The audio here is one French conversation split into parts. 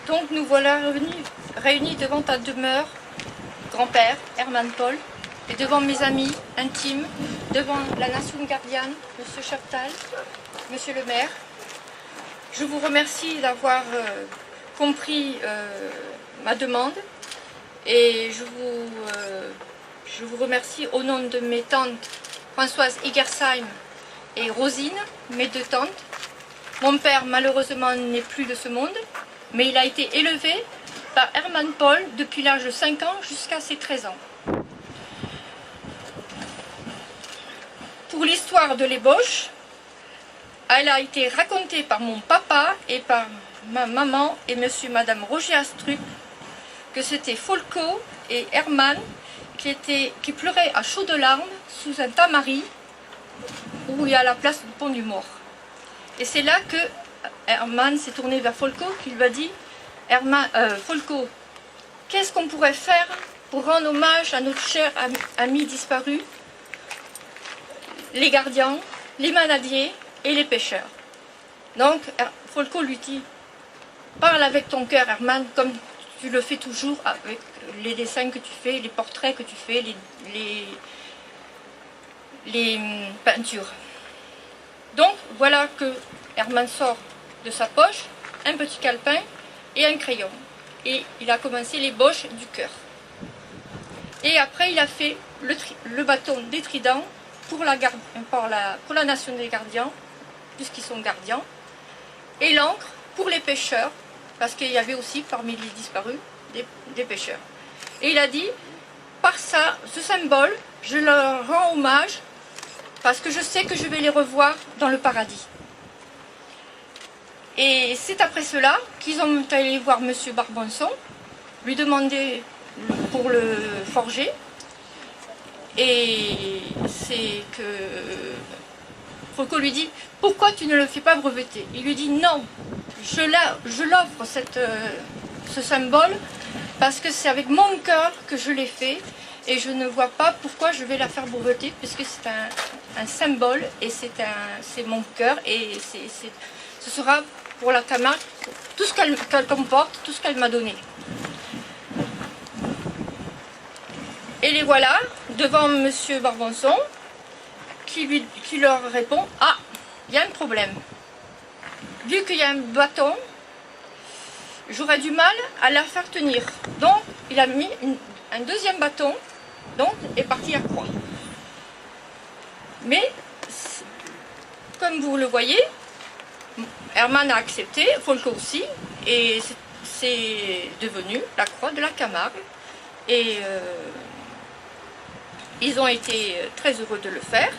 Donc nous voilà réunis devant ta demeure, grand-père, Herman Paul, et devant mes amis intimes, devant la nation gardienne, M. Chaptal, M. le maire. Je vous remercie d'avoir compris ma demande et je vous remercie au nom de mes tantes Françoise Egersheim et Rosine, mes deux tantes. Mon père malheureusement n'est plus de ce monde, mais il a été élevé par Herman Paul depuis l'âge de 5 ans jusqu'à ses 13 ans. Pour l'histoire de l'ébauche, elle a été racontée par mon papa et par ma maman et monsieur et madame Roger Astruc, que c'était Folco et Herman qui pleuraient à chaudes larmes sous un tamari où il y a la place du Pont du Mort. Et c'est là que Herman s'est tourné vers Folco, qui lui a dit Folco, qu'est-ce qu'on pourrait faire pour rendre hommage à notre cher ami disparu, les gardiens, les manadiers et les pêcheurs. Donc Folco lui dit, parle avec ton cœur Herman, comme tu le fais toujours avec les dessins que tu fais, les portraits que tu fais, les peintures. Donc voilà que Herman sort de sa poche un petit calepin et un crayon. Et il a commencé l'ébauche du cœur. Et après il a fait le bâton des tridents pour la nation des gardiens, puisqu'ils sont gardiens, et l'encre pour les pêcheurs, parce qu'il y avait aussi parmi les disparus des pêcheurs. Et il a dit, par ça, ce symbole, je leur rends hommage, parce que je sais que je vais les revoir dans le paradis. Et c'est après cela qu'ils ont allé voir M. Barbanson, lui demander pour le forger. Et c'est que Folco lui dit, pourquoi tu ne le fais pas breveter? Il lui dit, non, je l'offre ce symbole parce que c'est avec mon cœur que je l'ai fait et je ne vois pas pourquoi je vais la faire breveter, puisque c'est un symbole et c'est mon cœur et ce sera pour la Camargue tout ce qu'elle comporte, tout ce qu'elle m'a donné. Et les voilà devant M. Barbanson qui leur répond, ah, il y a un problème. Vu qu'il y a un bâton, j'aurais du mal à la faire tenir. Donc il a mis un deuxième bâton, donc est parti à croix. Mais comme vous le voyez, Herman a accepté, Folco aussi, et c'est devenu la croix de la Camargue. Et ils ont été très heureux de le faire.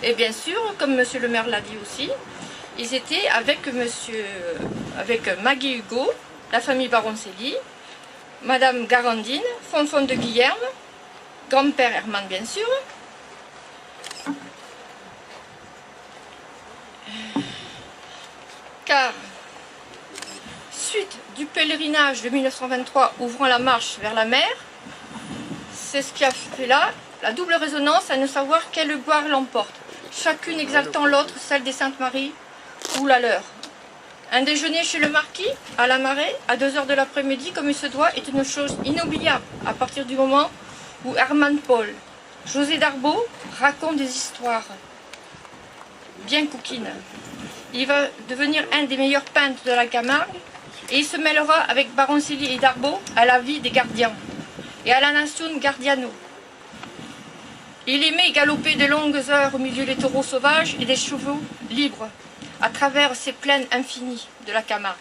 Et bien sûr, comme monsieur le maire l'a dit aussi, ils étaient avec Maggie Hugo, la famille Baroncelli, madame Garandine, Fonfon de Guillerme, grand-père Herman bien sûr, car suite du pèlerinage de 1923 ouvrant la marche vers la mer, c'est ce qui a fait là la double résonance à ne savoir quelle gloire l'emporte, chacune exaltant l'autre, celle des Saintes Maries ou la leur. Un déjeuner chez le marquis, à la Marée, à 2 h de l'après-midi, comme il se doit, est une chose inoubliable à partir du moment où Herman Paul, José Darbeau raconte des histoires bien coquines. Il va devenir un des meilleurs peintres de la Camargue et il se mêlera avec Baroncelli et Darbeau à la vie des gardiens et à la nation gardiano. Il aimait galoper de longues heures au milieu des taureaux sauvages et des chevaux libres à travers ces plaines infinies de la Camargue.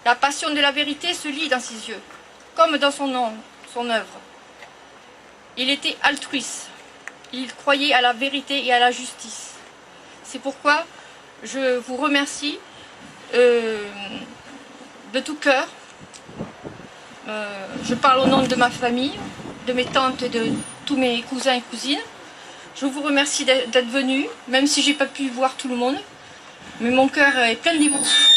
La passion de la vérité se lit dans ses yeux, comme dans son œuvre. Il était altruiste, il croyait à la vérité et à la justice. C'est pourquoi je vous remercie de tout cœur. Je parle au nom de ma famille, de mes tantes et de tous mes cousins et cousines. Je vous remercie d'être venus, même si j'ai pas pu voir tout le monde. Mais mon cœur est plein d'émotions.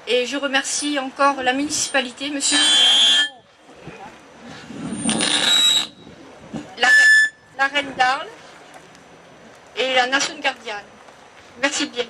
Et je remercie encore la municipalité, monsieur, la reine d'Arles et la nation gardienne. Merci bien.